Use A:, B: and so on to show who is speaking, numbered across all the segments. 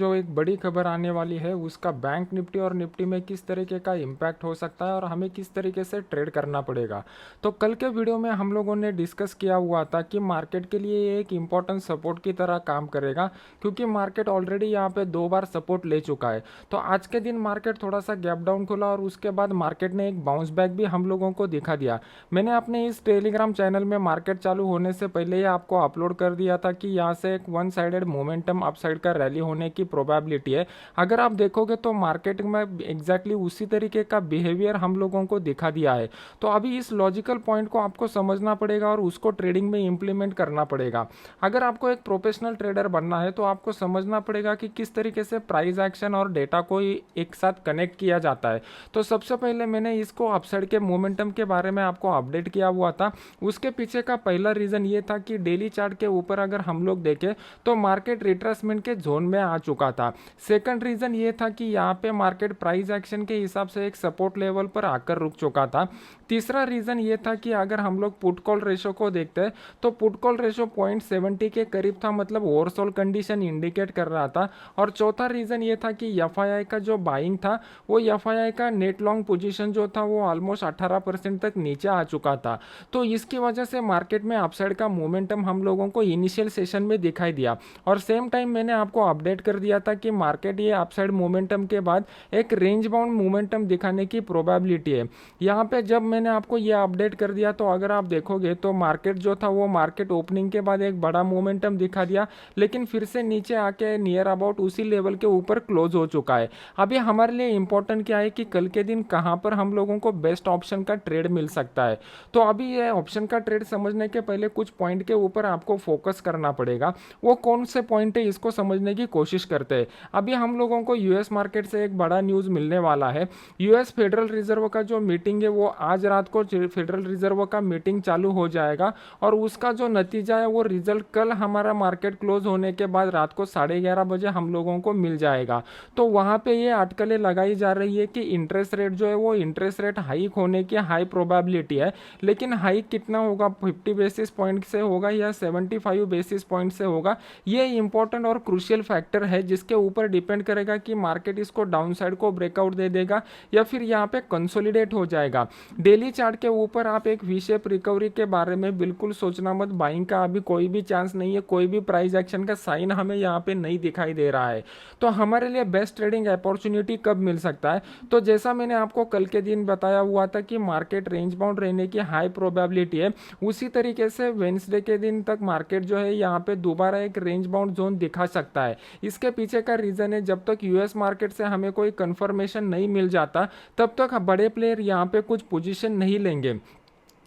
A: जो एक बड़ी खबर आने वाली है उसका बैंक निफ्टी और निफ्टी में किस तरीके का इम्पैक्ट हो सकता है और हमें किस तरीके से ट्रेड करना पड़ेगा। तो कल के वीडियो में हम लोगों ने डिस्कस किया हुआ था कि मार्केट के लिए ये एक इम्पॉर्टेंट सपोर्ट की तरह काम करेगा, क्योंकि मार्केट ऑलरेडी यहाँ पे 2 बार सपोर्ट ले चुका है। तो आज के दिन मार्केट थोड़ा सा गैप डाउन खुला और उसके बाद मार्केट ने एक बाउंस बैक भी हम लोगों को दिखा दिया। मैंने अपने इस टेलीग्राम चैनल में मार्केट चालू होने से पहले ही आपको अपलोड कर दिया था कि यहाँ से एक वन साइडेड मोमेंटम अपसाइड का रैली होने की प्रोबेबिलिटी है। अगर आप देखोगे तो मार्केट में एग्जैक्टली उसी तरीके का बिहेवियर हम लोगों को दिखा दिया है। तो अभी इस लॉजिकल पॉइंट को आपको समझना पड़ेगा और उसको ट्रेडिंग में इंप्लीमेंट करना पड़ेगा। अगर आपको एक प्रोफेशनल ट्रेडर बनना है तो आपको समझना पड़ेगा कि किस तरीके से प्राइस एक्शन और डेटा को एक साथ कनेक्ट किया जाता है। तो सबसे पहले मैंने इसको अपसाइड के मोमेंटम के बारे में आपको अपडेट किया हुआ था। उसके पीछे का पहला रीजन ये था कि डेली चार्ट के ऊपर अगर हम लोग देखें तो मार्केट रिट्रेसमेंट के जोन में आ चुका था। सेकंड रीजन ये था कि यहाँ पे मार्केट प्राइस एक्शन के हिसाब से एक सपोर्ट लेवल पर आकर रुक चुका था। तीसरा रीजन ये था कि अगर हम लोग पुट कॉल रेशो को देखते हैं तो पुट कॉल रेशो 0.70 के करीब था, मतलब ओवरसोल्ड कंडीशन इंडिकेट कर रहा था। और चौथा रीजन ये था कि एफआईआई का जो बाइंग था वो एफआईआई का नेट लॉन्ग पोजीशन जो था वो ऑलमोस्ट 18% तक नीचे आ चुका था। तो इसकी वजह से मार्केट में अपसाइड का मोमेंटम हम लोगों को इनिशियल सेशन में दिखाई दिया। और सेम टाइम मैंने आपको अपडेट कर दिया था कि मार्केट ये अपसाइड मोमेंटम के बाद एक रेंज बाउंड मोमेंटम दिखाने की प्रोबेबिलिटी है। यहाँ पे जब मैंने आपको ये अपडेट कर दिया तो अगर आप देखोगे तो मार्केट जो था वो मार्केट ओपनिंग के बाद एक बड़ा मोमेंटम दिखा दिया, लेकिन फिर से नीचे आके नियर अबाउट उसी लेवल के ऊपर क्लोज हो चुका है। अभी हमारे लिए इंपॉर्टेंट क्या है कि कल के दिन कहाँ पर हम लोगों को बेस्ट ऑप्शन का ट्रेड मिल सकता है। तो अभी ये ऑप्शन का ट्रेड समझने के पहले कुछ पॉइंट के ऊपर आपको फोकस करना पड़ेगा। वो कौन से पॉइंट है इसको समझने की कोशिश करते हैं। अभी हम लोगों को यूएस मार्केट से एक बड़ा न्यूज़ मिलने वाला है। यूएस फेडरल रिजर्व का जो मीटिंग है वो आज रात को फेडरल रिजर्व का मीटिंग चालू हो जाएगा और उसका जो नतीजा है वो रिजल्ट कल हमारा मार्केट क्लोज होने के बाद रात को 11:30 बजे हम लोगों को मिल जाएगा। तो वहाँ पे ये अटकलें लगाई जा रही है कि इंटरेस्ट रेट जो है वो इंटरेस्ट रेट हाइक होने की हाई प्रोबेबिलिटी है, लेकिन हाइक कितना होगा, 50 बेसिस पॉइंट से होगा या 75 बेसिस पॉइंट से होगा, ये इंपॉर्टेंट और क्रूशियल फैक्टर है जिसके ऊपर डिपेंड करेगा कि मार्केट इसको डाउन साइड को ब्रेकआउट दे देगा या फिर यहाँ पे कंसोलिडेट हो जाएगा। डेली चार्ट के ऊपर आप एक वी शेप रिकवरी के बारे में बिल्कुल सोचना मत। बाइंग का अभी कोई भी चांस नहीं है, कोई भी प्राइस एक्शन का साइन हमें यहाँ पे नहीं दिखाई दे रहा है। तो हमारे लिए बेस्ट ट्रेडिंग अपॉर्चुनिटी कब मिल सकता है, तो जैसा मैंने आपको कल के दिन बताया हुआ था कि मार्केट रेंज बाउंड रहने की हाई प्रोबेबिलिटी है, उसी तरीके से वेंसडे के दिन तक मार्केट जो है यहाँ पे दोबारा एक रेंज बाउंड जोन दिखा सकता है। इसके पीछे का रीजन है, जब तक यूएस मार्केट से हमें कोई कंफर्मेशन नहीं मिल जाता तब तक बड़े प्लेयर यहाँ पे कुछ पोजीशन नहीं लेंगे।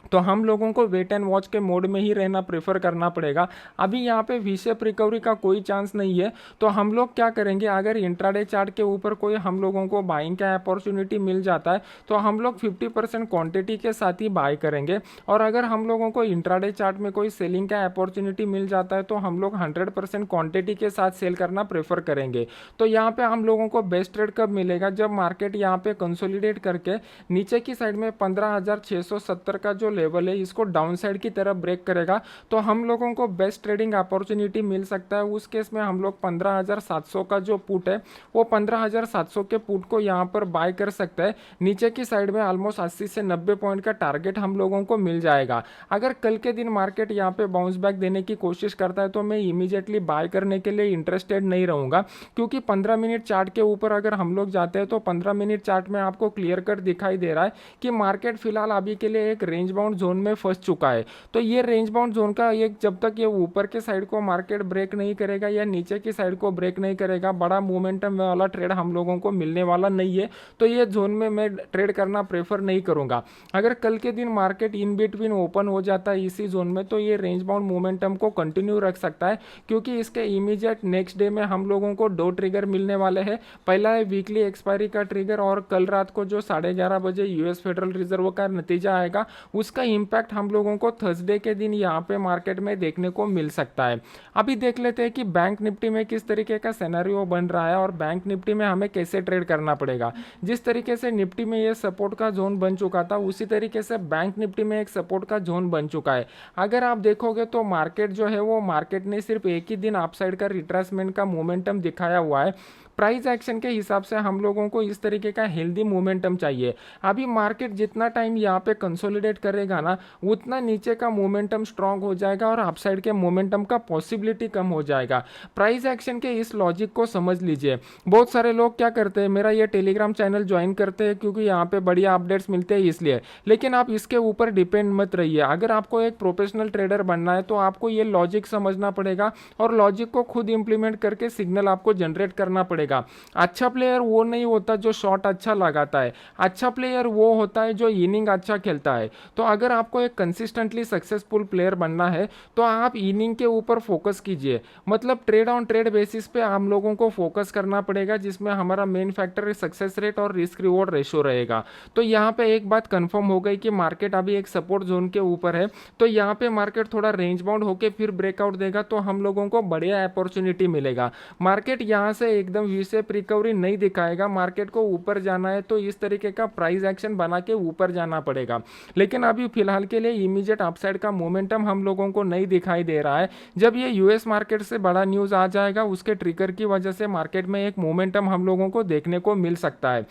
A: तो हम लोगों को वेट एंड वॉच के मोड में ही रहना प्रेफर करना पड़ेगा। अभी यहाँ पे वी शेप रिकवरी का कोई चांस नहीं है। तो हम लोग क्या करेंगे, अगर इंट्राडे चार्ट के ऊपर कोई हम लोगों को बाइंग का अपॉर्चुनिटी मिल जाता है तो हम लोग 50% क्वांटिटी के साथ ही बाय करेंगे, और अगर हम लोगों को इंट्राडे चार्ट में कोई सेलिंग का अपॉर्चुनिटी मिल जाता है तो हम लोग 100% क्वांटिटी के साथ सेल करना प्रेफर करेंगे। तो यहाँ पे हम लोगों को बेस्ट ट्रेड कब मिलेगा, जब मार्केट यहाँ पे कंसोलिडेट करके नीचे की साइड में 15,670 का जो लेवल है इसको डाउन साइड की तरफ ब्रेक करेगा तो हम लोगों को बेस्ट ट्रेडिंग अपॉर्चुनिटी मिल सकता है। उस केस में हम लोग 15,700 का जो पुट है वो 15,700 के पुट को यहाँ पर बाय कर सकते हैं। नीचे की साइड में ऑलमोस्ट 80 से 90 पॉइंट का टारगेट हम लोगों को मिल जाएगा। अगर कल के दिन मार्केट यहाँ पे बाउंस बैक देने की कोशिश करता है तो मैं इमीडिएटली बाय करने के लिए इंटरेस्टेड नहीं रहूंगा, क्योंकि 15 मिनट चार्ट के ऊपर अगर हम लोग जाते हैं तो 15 मिनट चार्ट में आपको क्लियर कट दिखाई दे रहा है कि मार्केट फिलहाल अभी के लिए एक रेंज बाउंड जोन में फंस चुका है। तो ये रेंज बाउंड जोन का ये जब तक ये ऊपर के साइड को मार्केट ब्रेक नहीं करेगा या नीचे की साइड को ब्रेक नहीं करेगा, बड़ा मोमेंटम वाला ट्रेड हम लोगों को मिलने वाला नहीं है। तो ये जोन में मैं ट्रेड करना प्रेफर नहीं करूंगा। अगर कल के दिन मार्केट इन बिटवीन ओपन हो जाता है इसी जोन में तो ये रेंज बाउंड मोमेंटम को कंटिन्यू रख सकता है, क्योंकि इसके इमीडिएट नेक्स्ट डे में हम लोगों को दो ट्रिगर मिलने वाले हैं। पहला है वीकली एक्सपायरी का ट्रिगर, और कल रात को जो 11:30 बजे यूएस फेडरल रिजर्व का नतीजा आएगा उसका इम्पैक्ट हम लोगों को थर्सडे के दिन यहाँ पे मार्केट में देखने को मिल सकता है। अभी देख लेते हैं कि बैंक निफ्टी में किस तरीके का सिनेरियो बन रहा है और बैंक निफ्टी में हमें कैसे ट्रेड करना पड़ेगा। जिस तरीके से निफ्टी में ये सपोर्ट का जोन बन चुका था, उसी तरीके से बैंक निफ्टी में एक सपोर्ट का जोन बन चुका है। अगर आप देखोगे तो मार्केट जो है वो मार्केट ने सिर्फ एक ही दिन अपसाइड का रिट्रेसमेंट का मोमेंटम दिखाया हुआ है। प्राइस एक्शन के हिसाब से हम लोगों को इस तरीके का हेल्दी मोमेंटम चाहिए। अभी मार्केट जितना टाइम यहाँ पे कंसोलिडेट करेगा ना, उतना नीचे का मोमेंटम स्ट्रांग हो जाएगा और अपसाइड के मोमेंटम का पॉसिबिलिटी कम हो जाएगा। प्राइस एक्शन के इस लॉजिक को समझ लीजिए। बहुत सारे लोग क्या करते हैं, मेरा ये टेलीग्राम चैनल ज्वाइन करते हैं क्योंकि यहाँ पे बढ़िया अपडेट्स मिलते हैं इसलिए, लेकिन आप इसके ऊपर डिपेंड मत रहिए। अगर आपको एक प्रोफेशनल ट्रेडर बनना है तो आपको ये लॉजिक समझना पड़ेगा और लॉजिक को खुद इंप्लीमेंट करके सिग्नल आपको जनरेट करना पड़ेगा। अच्छा प्लेयर वो नहीं होता जो शॉट अच्छा लगाता है, अच्छा प्लेयर वो होता है जो इनिंग अच्छा खेलता है। तो अगर आपको एक कंसिस्टेंटली सक्सेसफुल प्लेयर बनना है तो आप इनिंग के ऊपर फोकस कीजिए। मतलब ट्रेड ऑन ट्रेड बेसिस पे हम लोगों को फोकस करना पड़ेगा, जिसमें हमारा मेन फैक्टर सक्सेस रेट और रिस्क रिवॉर्ड रेशो रहेगा। तो यहाँ पे एक बात कंफर्म हो गई कि मार्केट अभी एक सपोर्ट जोन के ऊपर है, तो यहाँ पे मार्केट थोड़ा रेंज बाउंड होकर फिर ब्रेकआउट देगा तो हम लोगों को बढ़िया अपॉर्चुनिटी मिलेगा। मार्केट यहाँ से एकदम वी शेप रिकवरी नहीं दिखाएगा। मार्केट को ऊपर जाना है तो इस तरीके का प्राइस एक्शन बना के ऊपर जाना पड़ेगा, लेकिन अभी फिलहाल के लिए इमीडिएट अपसाइड का मोमेंटम हम लोगों को नहीं दिखाई दे रहा है। जब ये यूएस मार्केट से बड़ा न्यूज़ आ जाएगा, उसके ट्रिगर की वजह से मार्केट में एक मोमेंटम हम लोगों को देखने को मिल सकता है।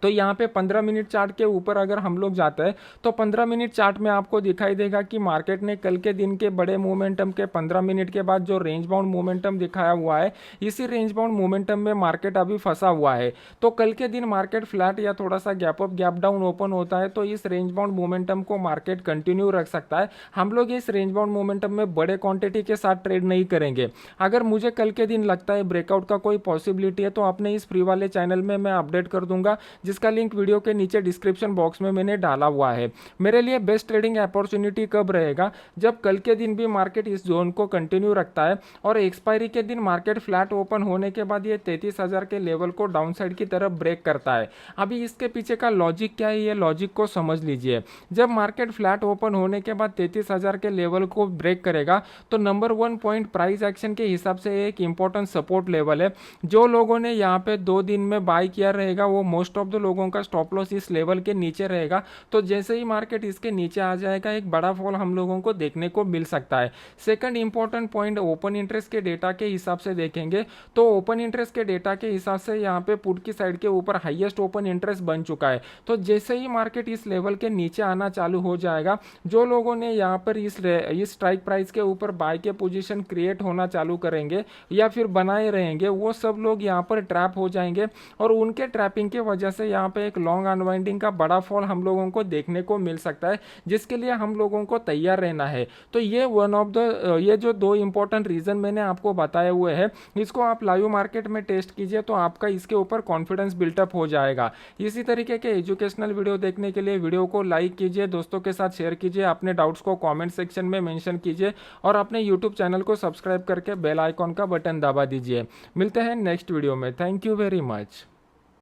A: तो यहाँ पे 15 मिनट चार्ट के ऊपर अगर हम लोग जाते हैं तो 15 मिनट चार्ट में आपको दिखाई देगा कि मार्केट ने कल के दिन के बड़े मोमेंटम के 15 मिनट के बाद जो रेंज बाउंड मोमेंटम दिखाया हुआ है, इसी रेंज बाउंड मोमेंटम में मार्केट अभी फंसा हुआ है। तो कल के दिन मार्केट फ्लैट या थोड़ा सा gap up gap down open होता है तो इस रेंज बाउंड मोमेंटम को मार्केट कंटिन्यू रख सकता है। हम लोग इस रेंज बाउंड मोमेंटम में बड़े क्वांटिटी के साथ ट्रेड नहीं करेंगे। अगर मुझे कल के दिन लगता है ब्रेकआउट का कोई पॉसिबिलिटी है तो अपने इस फ्री वाले चैनल में मैं अपडेट कर दूंगा, जिसका लिंक वीडियो के नीचे डिस्क्रिप्शन बॉक्स में मैंने डाला हुआ है। मेरे लिए बेस्ट ट्रेडिंग अपॉर्चुनिटी कब रहेगा, जब कल के दिन भी मार्केट इस जोन को कंटिन्यू रखता है और एक्सपायरी के दिन मार्केट फ्लैट ओपन होने के बाद ये 33,000 के लेवल को डाउन साइड की तरफ ब्रेक करता है। अभी इसके पीछे का लॉजिक क्या है, ये लॉजिक को समझ लीजिए। जब मार्केट फ्लैट ओपन होने के बाद 33,000 के लेवल को ब्रेक करेगा तो नंबर 1 पॉइंट प्राइस एक्शन के हिसाब से एक इंपॉर्टेंट सपोर्ट लेवल है। जो लोगों ने यहाँ पे 2 दिन में बाय किया रहेगा, वो मोस्ट ऑफ द लोगों का स्टॉप लॉस इस लेवल के नीचे रहेगा। तो जैसे ही मार्केट इसके नीचे आ जाएगा, एक बड़ा फॉल हम लोगों को देखने को मिल सकता है। Second important point, open interest के डेटा के हिसाब से देखेंगे तो ओपन इंटरेस्ट के डेटा के हिसाब से यहाँ पे पुट की साइड के ऊपर हाईएस्ट ओपन इंटरेस्ट बन चुका है। तो जैसे ही मार्केट इस लेवल के नीचे आना चालू हो जाएगा, जो लोगों ने यहाँ पर इस स्ट्राइक प्राइस के ऊपर बाय के पोजीशन क्रिएट होना चालू करेंगे या फिर बनाए रहेंगे, वो सब लोग यहाँ पर ट्रैप हो जाएंगे और उनके ट्रैपिंग की वजह से यहाँ पे एक लॉन्ग अनवाइंडिंग का बड़ा फॉल हम लोगों को देखने को मिल सकता है, जिसके लिए हम लोगों को तैयार रहना है। तो ये ये जो 2 इंपॉर्टेंट रीजन मैंने आपको बताए हुए हैं, इसको आप लाइव मार्केट में टेस्ट कीजिए तो आपका इसके ऊपर कॉन्फिडेंस बिल्टअप हो जाएगा। इसी तरीके के एजुकेशनल वीडियो देखने के लिए वीडियो को लाइक कीजिए, दोस्तों के साथ शेयर कीजिए, अपने डाउट्स को कॉमेंट सेक्शन में मेंशन कीजिए और अपने यूट्यूब चैनल को सब्सक्राइब करके बेल आइकॉन का बटन दबा दीजिए। मिलते हैं नेक्स्ट वीडियो में। Thank you very much.